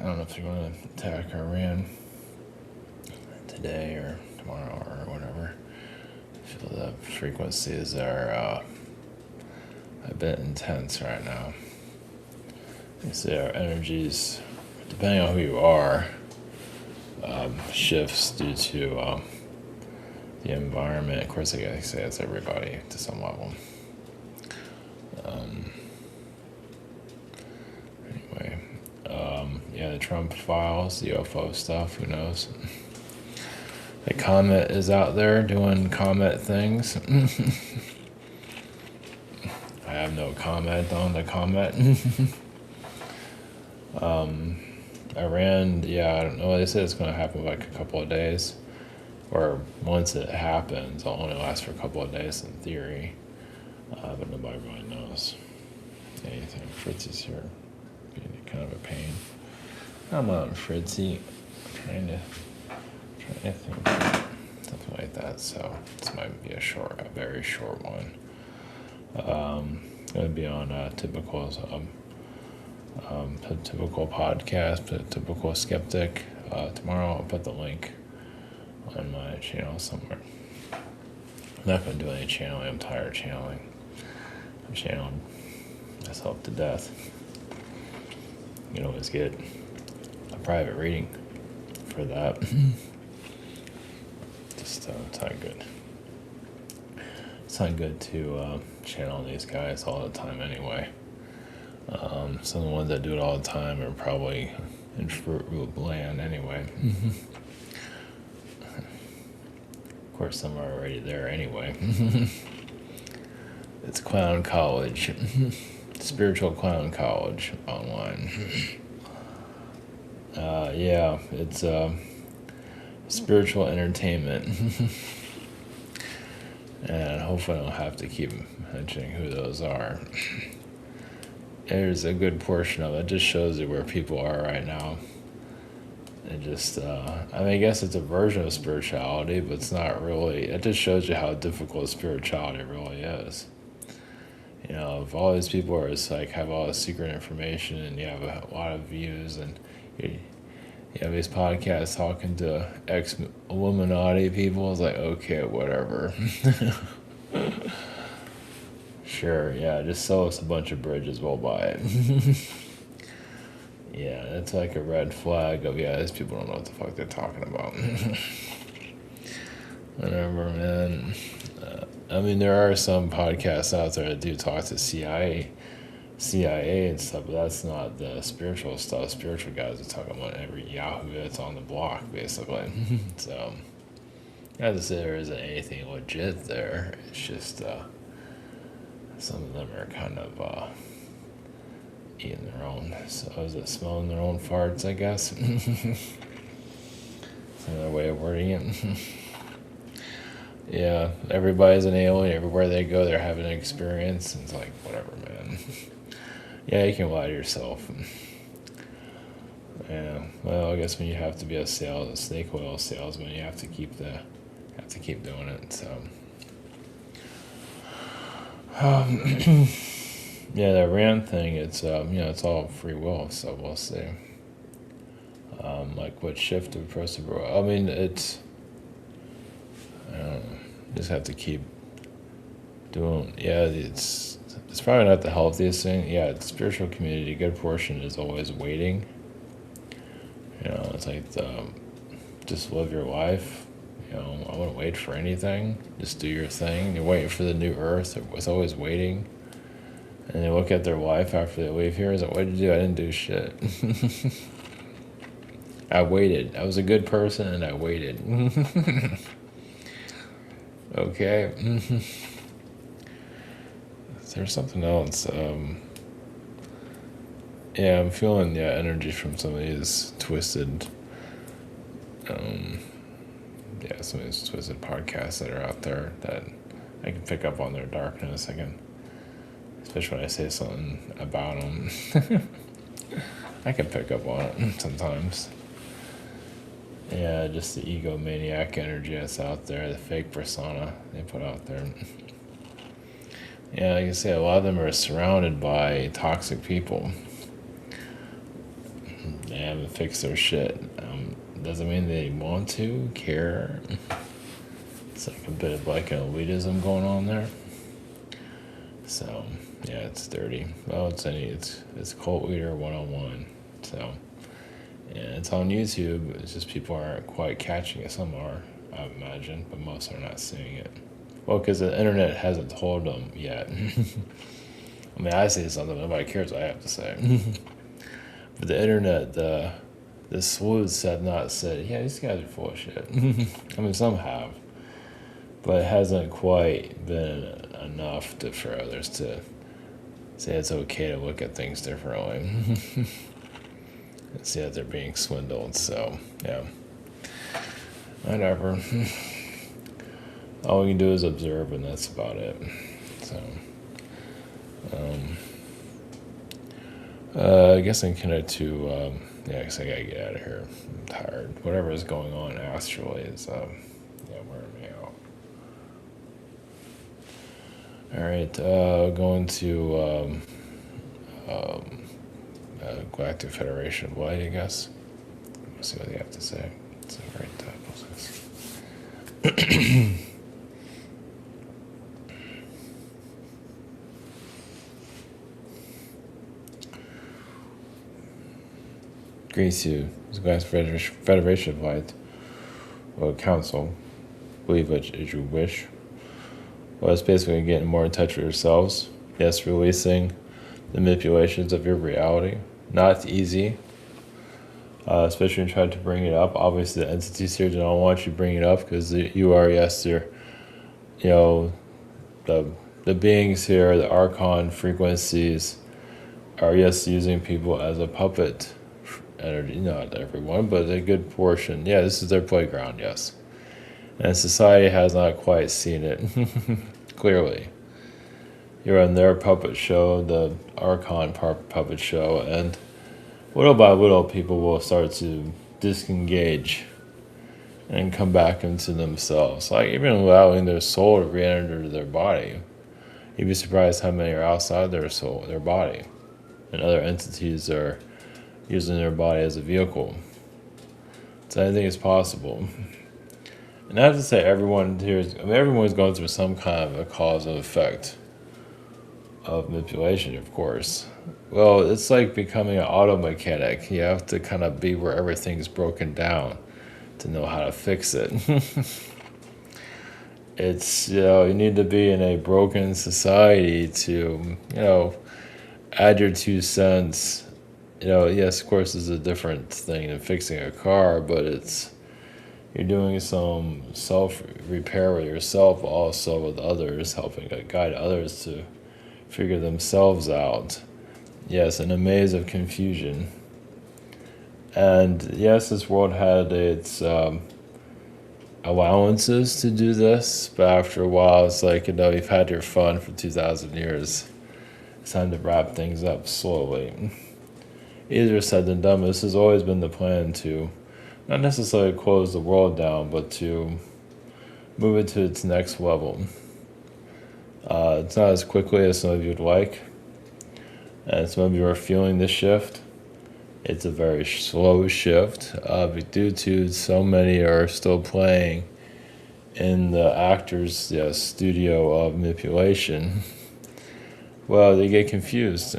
don't know if they're going to attack Iran today or tomorrow or whatever. I feel the frequencies are a bit intense right now. You see our energies, depending on who you are, shifts due to the environment. Of course, I gotta say it's everybody to some level. Anyway, yeah, the Trump files, the UFO stuff, who knows? The comet is out there doing comet things. I have no comment on the comet. Iran, yeah, I don't know. They said it's going to happen like a couple of days. Or once it happens, it'll only last for a couple of days in theory. But nobody really knows anything. Fritzy's here, being kind of a pain. I'm on Fritzy, trying to think something like that. So this might be a very short one. Going to be on typical podcast, typical skeptic. Tomorrow I'll put the link on my channel somewhere. I'm not going to do any channeling. I'm tired of channeling. I'm channeling myself to death. You can always get a private reading for that. Just it's not good. It's not good to channel these guys all the time anyway. Some of the ones that do it all the time are probably in Fruit Loop land anyway. Of course, some are already there anyway. It's Clown College. Spiritual Clown College online. Yeah, it's spiritual entertainment. And hopefully I don't have to keep mentioning who those are. There's a good portion of it. It just shows you where people are right now. It just, I guess it's a version of spirituality, but it's not really. It just shows you how difficult spirituality really is. You know, if all these people are like have all this secret information and you have a lot of views and you have these podcasts talking to ex-Illuminati people, it's like, okay, whatever. Sure, yeah, just sell us a bunch of bridges, we'll buy it. Yeah, it's like a red flag of, yeah, these people don't know what the fuck they're talking about. Whatever, man. There are some podcasts out there that do talk to CIA and stuff, but that's not the spiritual stuff. Spiritual guys are talking about every Yahoo that's on the block, basically. So, not to say there isn't anything legit there. It's just, some of them are kind of, eating their own. So is it smelling their own farts, I guess? That's another way of wording it. Yeah, everybody's an alien. Everywhere they go, they're having an experience. It's like, whatever, man. Yeah, you can lie to yourself. Yeah, well, I guess when you have to be a snake oil salesman, you have to keep doing it. So, yeah, the Iran thing, it's it's all free will, so we'll see. Like what shift of person? It's. I don't know. You just have to keep doing. Yeah, it's probably not the healthiest thing. Yeah, the spiritual community, a good portion is always waiting. You know, it's like just live your life. You know, I wouldn't wait for anything. Just do your thing. You're waiting for the new earth. It's always waiting. And they look at their life after they leave here. It's like, what did you do? I didn't do shit. I waited. I was a good person and I waited. Okay. There's something else. Yeah, I'm feeling energy from some of these twisted, some of these twisted podcasts that are out there that I can pick up on their darkness. Especially when I say something about them. I can pick up on it sometimes. Yeah, just the egomaniac energy that's out there, the fake persona they put out there. Yeah, like I say, a lot of them are surrounded by toxic people. they haven't fixed their shit. Doesn't mean they want to care. It's like a bit of like an elitism going on there. So yeah, it's dirty. Well, it's Cult Leader 101. So yeah, it's on YouTube. It's just people aren't quite catching it. Some are, I imagine, but most are not seeing it. Well, because the internet hasn't told them yet. I mean, I say something, nobody cares what I have to say. But the internet, the sleuths have not said, yeah, these guys are full of shit. I mean, some have, but it hasn't quite been enough for others to say it's okay to look at things differently. And see that they're being swindled. So yeah, whatever. All we can do is observe, and that's about it. So I guess I can connect to yeah, because I gotta get out of here. I'm tired. Whatever is going on astrally is yeah, wearing me out. All right, going to Galactic Federation of Light, I guess. Let's see what they have to say. It's a great title. Greets you, the Galactic Federation of Light, or Council. Believe it as you wish. Well, it's basically getting more in touch with yourselves. Yes, releasing the manipulations of your reality. Not easy, especially when you try to bring it up. Obviously, the entities here don't want you to bring it up because you are, yes, you're, you know, the beings here, the archon frequencies are, yes, using people as a puppet. Energy, not everyone, but a good portion. Yeah, this is their playground, yes. And society has not quite seen it, clearly. You're on their puppet show, the Archon puppet show, and little by little people will start to disengage and come back into themselves. Like even allowing their soul to re-enter their body. You'd be surprised how many are outside their soul, their body. And other entities are using their body as a vehicle. So I think it's possible. And I have to say everyone here is, I mean, everyone's going through some kind of a cause and effect of manipulation, of course. Well, it's like becoming an auto mechanic. You have to kind of be where everything's broken down to know how to fix it. It's, you know, you need to be in a broken society to, you know, add your 2 cents. You know, yes, of course, it's a different thing than fixing a car, but it's, you're doing some self-repair with yourself, also with others, helping guide others to figure themselves out. Yes, in a maze of confusion. And yes, this world had its allowances to do this, but after a while, it's like, you know, you've had your fun for 2,000 years. It's time to wrap things up slowly. Easier said than done, but this has always been the plan to not necessarily close the world down, but to move it to its next level. It's not as quickly as some of you would like, and some of you are feeling this shift. It's a very slow shift, due to so many are still playing in the actor's studio of manipulation. Well, they get confused.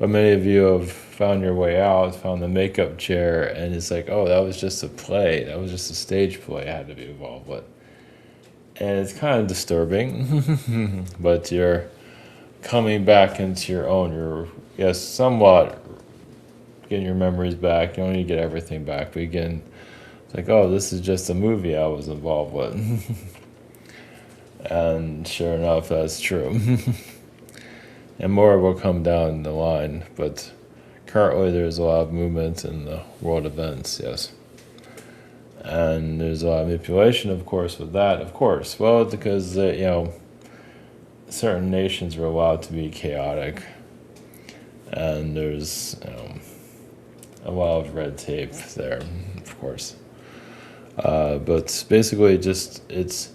But many of you have found your way out, found the makeup chair, and it's like, oh, that was just a play. That was just a stage play I had to be involved with. And it's kind of disturbing, but you're coming back into your own. You're, yes, somewhat getting your memories back. You don't need to get everything back, but again, it's like, oh, this is just a movie I was involved with. And sure enough, that's true. And more will come down the line, but currently there's a lot of movement in the world events, yes. And there's a lot of manipulation, of course, with that, of course. Well, because, you know, certain nations are allowed to be chaotic, and there's, you know, a lot of red tape there, of course. But basically just, it's,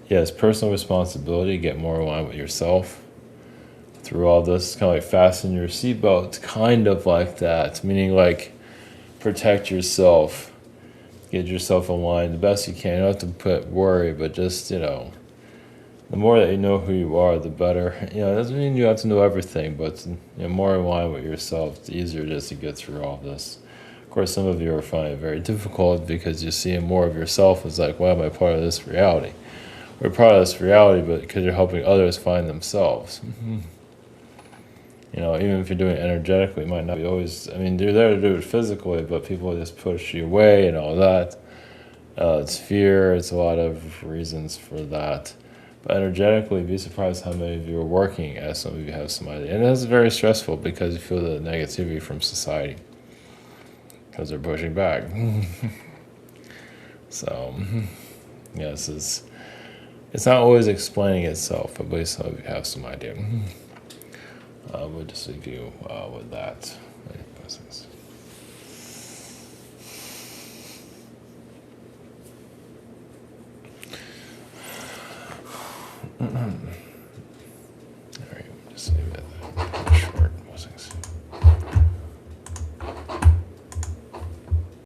yes, personal responsibility, get more aligned with yourself. Through all this, kind of like fasten your seatbelt, kind of like that, meaning like protect yourself, get yourself aligned the best you can. You don't have to put worry, but just, the more that you know who you are, the better. It doesn't mean you have to know everything, but more in line with yourself, the easier it is to get through all this. Of course, some of you are finding it very difficult because you're seeing more of yourself as like, why am I part of this reality? We're part of this reality, but because you're helping others find themselves. Even if you're doing it energetically, it might not be always, you're there to do it physically, but people just push you away and all that. It's fear, it's a lot of reasons for that. But energetically, be surprised how many of you are working as some of you have some idea. And it's very stressful because you feel the negativity from society. Because they're pushing back. So, yes, it's not always explaining itself, but at least some of you have some idea. We'll just leave you with that.